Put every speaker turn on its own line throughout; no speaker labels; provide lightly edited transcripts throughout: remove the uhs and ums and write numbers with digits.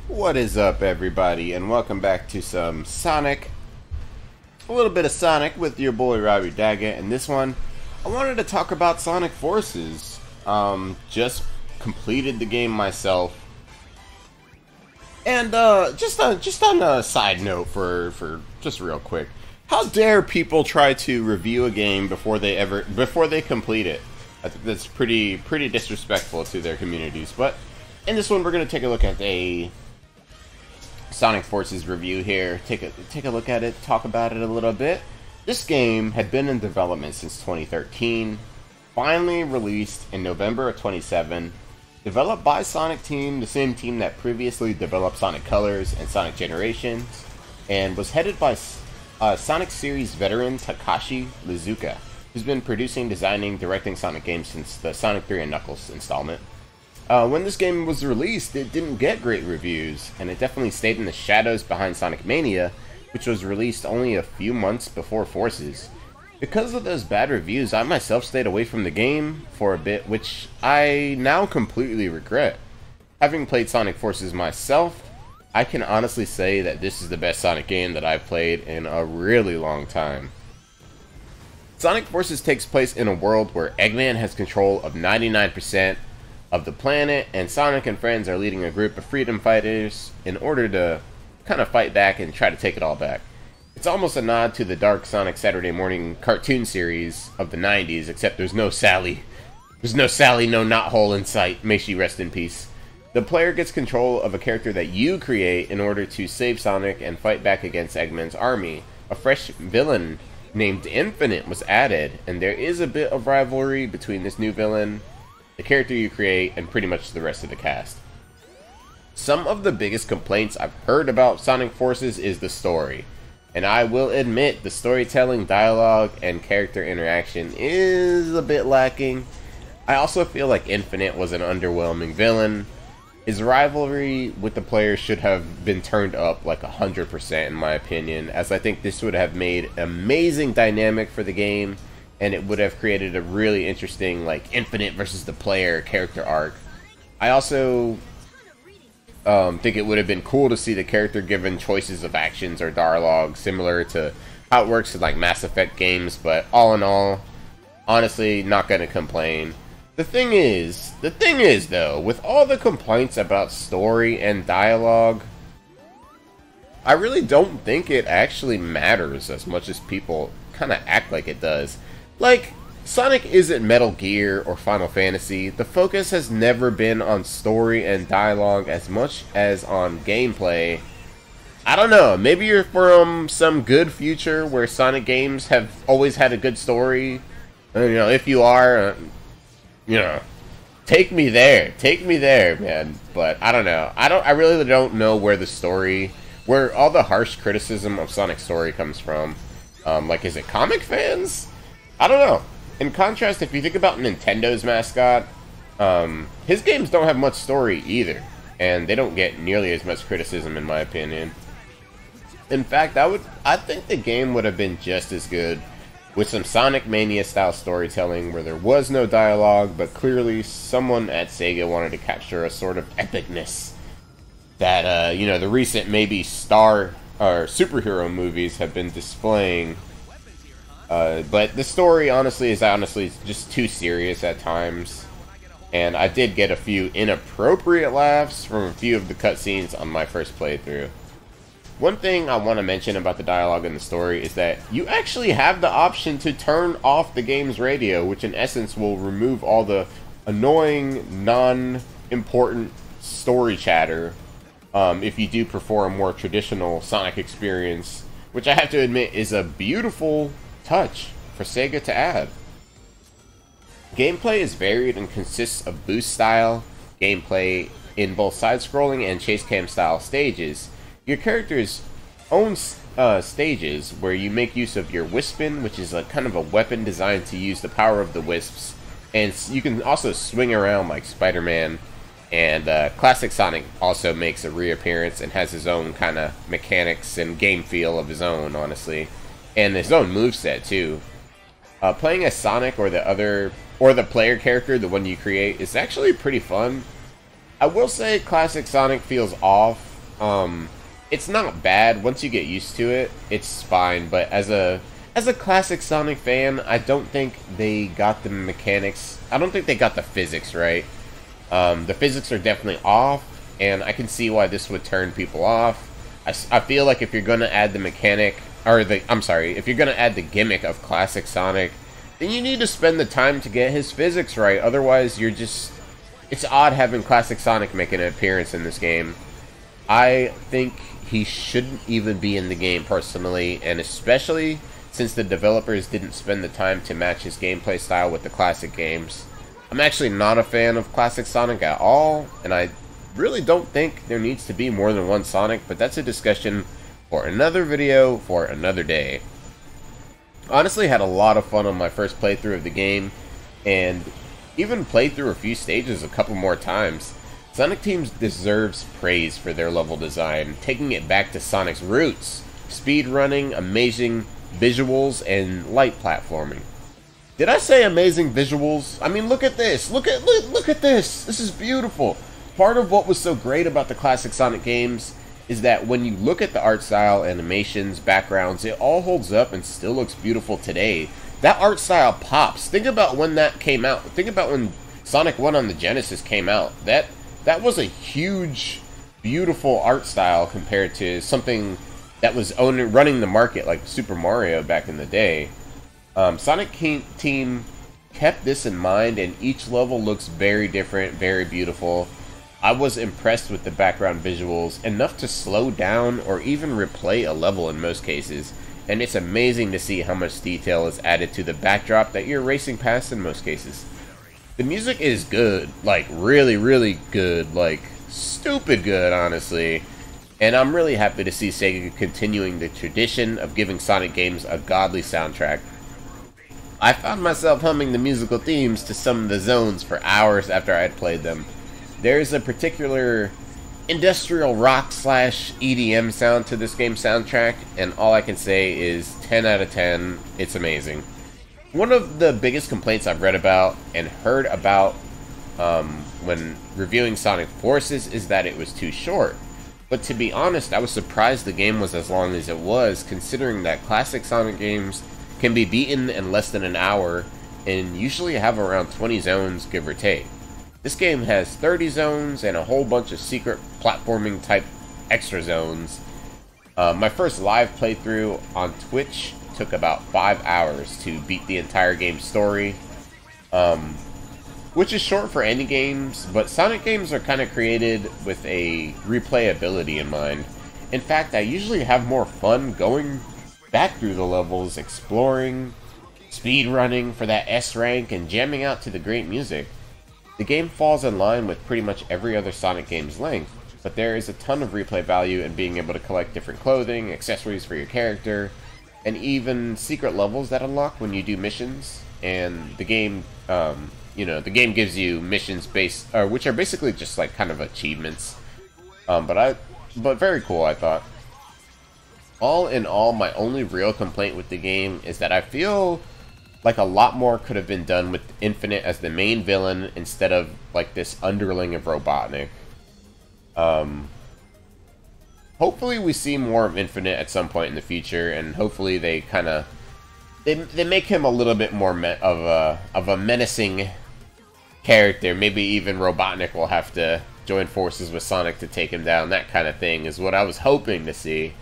What is up, everybody, and welcome back to some Sonic. A little bit of Sonic with your boy Robbie Dagger, and this one I wanted to talk about Sonic Forces. Just completed the game myself, and just on a side note for just real quick, how dare people try to review a game before they complete it? I think that's pretty disrespectful to their communities. But in this one, we're gonna take a look at a Sonic Forces review here. Take a look at it, talk about it a little bit. This game had been in development since 2013, finally released in November of 2017, developed by Sonic Team, the same team that previously developed Sonic Colors and Sonic Generations, and was headed by Sonic series veteran Takashi Lizuka, who's been producing, designing, directing Sonic games since the Sonic 3 and Knuckles installment. When this game was released, it didn't get great reviews, and it definitely stayed in the shadows behind Sonic Mania, which was released only a few months before Forces. Because of those bad reviews, I myself stayed away from the game for a bit, which I now completely regret. Having played Sonic Forces myself, I can honestly say that this is the best Sonic game that I've played in a really long time. Sonic Forces takes place in a world where Eggman has control of 99% of the planet, and Sonic and friends are leading a group of freedom fighters in order to kind of fight back and try to take it all back. It's almost a nod to the dark Sonic Saturday morning cartoon series of the 90s, except there's no Sally. There's no Sally, no knothole in sight. May she rest in peace. The player gets control of a character that you create in order to save Sonic and fight back against Eggman's army. A fresh villain named Infinite was added, and there is a bit of rivalry between this new villain, the character you create, and pretty much the rest of the cast. Some of the biggest complaints I've heard about Sonic Forces is the story, and I will admit the storytelling, dialogue, and character interaction is a bit lacking. I also feel like Infinite was an underwhelming villain. His rivalry with the players should have been turned up like 100% in my opinion, as I think this would have made an amazing dynamic for the game, and it would have created a really interesting, like, Infinite versus the player character arc. I also think it would have been cool to see the character given choices of actions or dialogue, similar to how it works in, like, Mass Effect games, but all in all, honestly, not gonna complain. The thing is, though, with all the complaints about story and dialogue, I really don't think it actually matters as much as people kind of act like it does. Like, Sonic isn't Metal Gear or Final Fantasy. The focus has never been on story and dialogue as much as on gameplay. I don't know, maybe you're from some good future where Sonic games have always had a good story. You know, if you are, you know, take me there, man. But I don't know. I really don't know where the story, where all the harsh criticism of Sonic's story comes from. Like, is it comic fans? I don't know. In contrast, if you think about Nintendo's mascot, his games don't have much story either, and they don't get nearly as much criticism in my opinion. In fact, I think the game would have been just as good with some Sonic Mania style storytelling where there was no dialogue, but clearly someone at Sega wanted to capture a sort of epicness that, you know, the recent maybe star or superhero movies have been displaying. But the story is honestly just too serious at times, and I did get a few inappropriate laughs from a few of the cutscenes on my first playthrough. One thing I want to mention about the dialogue and the story is that you actually have the option to turn off the game's radio, which in essence will remove all the annoying, non-important story chatter if you do prefer a more traditional Sonic experience, which I have to admit is a beautiful touch for Sega to add. Gameplay is varied and consists of boost style gameplay in both side-scrolling and chase cam style stages. Your character's own stages where you make use of your Wispin, which is a kind of a weapon designed to use the power of the Wisps, and you can also swing around like Spider-Man. And Classic Sonic also makes a reappearance and has his own kind of mechanics and game feel of his own, honestly. And his own moveset too. Playing as Sonic or the player character, the one you create, is actually pretty fun. I will say Classic Sonic feels off It's not bad once you get used to it. It's fine, but as a classic Sonic fan, I don't think they got the mechanics. I don't think they got the physics right. The physics are definitely off, and I can see why this would turn people off. I feel like if you're gonna add the mechanic, or if you're gonna add the gimmick of classic Sonic, then you need to spend the time to get his physics right. Otherwise, it's odd having classic Sonic make an appearance in this game. I think he shouldn't even be in the game personally, and especially since the developers didn't spend the time to match his gameplay style with the classic games. I'm actually not a fan of classic Sonic at all, and I really don't think there needs to be more than one Sonic, but that's a discussion for another video for another day. Honestly, had a lot of fun on my first playthrough of the game, and even played through a few stages a couple more times. Sonic Team deserves praise for their level design, taking it back to Sonic's roots, speedrunning, amazing visuals, and light platforming. Did I say amazing visuals? I mean, look at this. Look at this. This is beautiful. Part of what was so great about the classic Sonic games is that when you look at the art style, animations, backgrounds, it all holds up and still looks beautiful today. That art style pops. Think about when that came out. Think about when Sonic 1 on the Genesis came out. That was a huge, beautiful art style compared to something that was running the market like Super Mario back in the day. Sonic Team kept this in mind, and each level looks very different, very beautiful. I was impressed with the background visuals, enough to slow down or even replay a level in most cases, and it's amazing to see how much detail is added to the backdrop that you're racing past in most cases. The music is good, like really, really good, like stupid good, honestly. And I'm really happy to see Sega continuing the tradition of giving Sonic games a godly soundtrack. I found myself humming the musical themes to some of the zones for hours after I had played them. There's a particular industrial rock / EDM sound to this game's soundtrack, and all I can say is 10 out of 10, it's amazing. One of the biggest complaints I've read about and heard about when reviewing Sonic Forces is that it was too short. But to be honest, I was surprised the game was as long as it was, considering that classic Sonic games can be beaten in less than an hour and usually have around 20 zones, give or take. This game has 30 zones and a whole bunch of secret platforming type extra zones. My first live playthrough on Twitch took about 5 hours to beat the entire game's story, which is short for any games, but Sonic games are kind of created with a replayability in mind. In fact, I usually have more fun going back through the levels, exploring, speedrunning for that S rank, and jamming out to the great music. The game falls in line with pretty much every other Sonic game's length, but there is a ton of replay value in being able to collect different clothing, accessories for your character, and even secret levels that unlock when you do missions. And the game, the game gives you missions which are basically just like kind of achievements. But very cool, I thought. All in all, my only real complaint with the game is that I feel like a lot more could have been done with Infinite as the main villain instead of like this underling of Robotnik. Hopefully we see more of Infinite at some point in the future, and hopefully they kind of they make him a little bit more of a menacing character. Maybe even Robotnik will have to join forces with Sonic to take him down. That kind of thing is what I was hoping to see.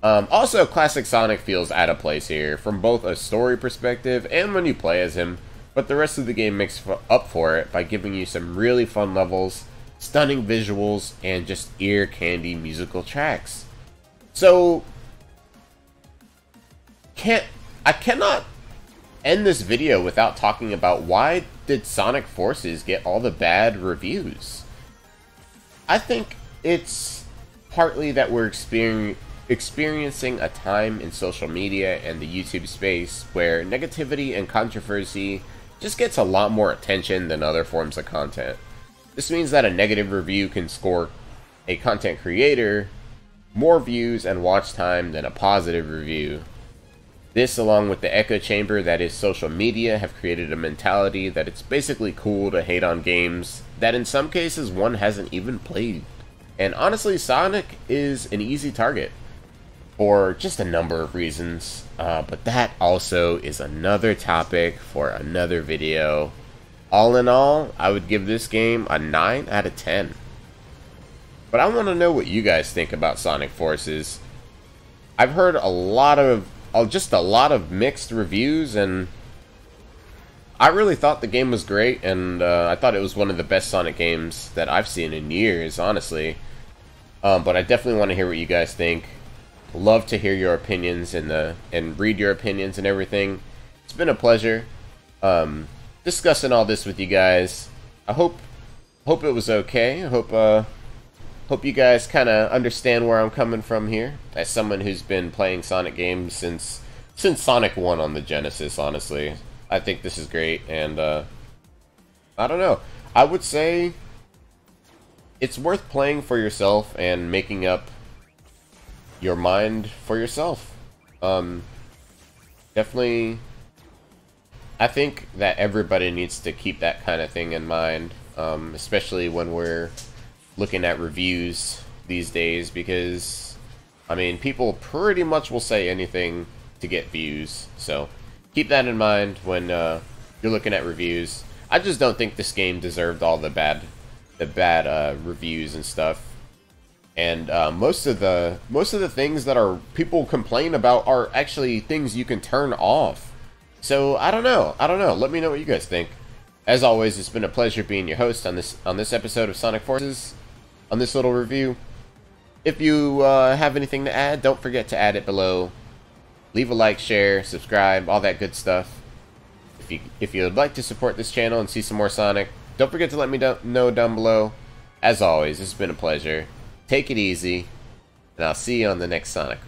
Also, classic Sonic feels out of place here, from both a story perspective and when you play as him, but the rest of the game makes up for it by giving you some really fun levels, stunning visuals, and just ear-candy musical tracks. So, I cannot end this video without talking about why did Sonic Forces get all the bad reviews. I think it's partly that we're experiencing a time in social media and the YouTube space where negativity and controversy just gets a lot more attention than other forms of content. This means that a negative review can score a content creator more views and watch time than a positive review. This, along with the echo chamber that is social media, have created a mentality that it's basically cool to hate on games that in some cases one hasn't even played. And honestly, Sonic is an easy target for just a number of reasons. But that also is another topic for another video. All in all, I would give this game a 9 out of 10. But I want to know what you guys think about Sonic Forces. I've heard just a lot of mixed reviews, and I really thought the game was great, and I thought it was one of the best Sonic games that I've seen in years, honestly. But I definitely want to hear what you guys think. Love to hear your opinions and read your opinions and everything. It's been a pleasure discussing all this with you guys. I hope it was okay. I hope you guys kind of understand where I'm coming from here, as someone who's been playing Sonic games since Sonic 1 on the Genesis, honestly. I think this is great, and I don't know. I would say it's worth playing for yourself and making up your mind for yourself. Definitely, I think that everybody needs to keep that kind of thing in mind, especially when we're looking at reviews these days, because, I mean, people pretty much will say anything to get views, so keep that in mind when you're looking at reviews. I just don't think this game deserved all the bad reviews and stuff. And most of the things that people complain about are actually things you can turn off. So I don't know. Let me know what you guys think. As always, it's been a pleasure being your host on this episode of Sonic Forces, on this little review. If you have anything to add, don't forget to add it below. Leave a like, share, subscribe, all that good stuff. If you'd like to support this channel and see some more Sonic, don't forget to let me know down below. As always, it's been a pleasure. Take it easy, and I'll see you on the next Sonic.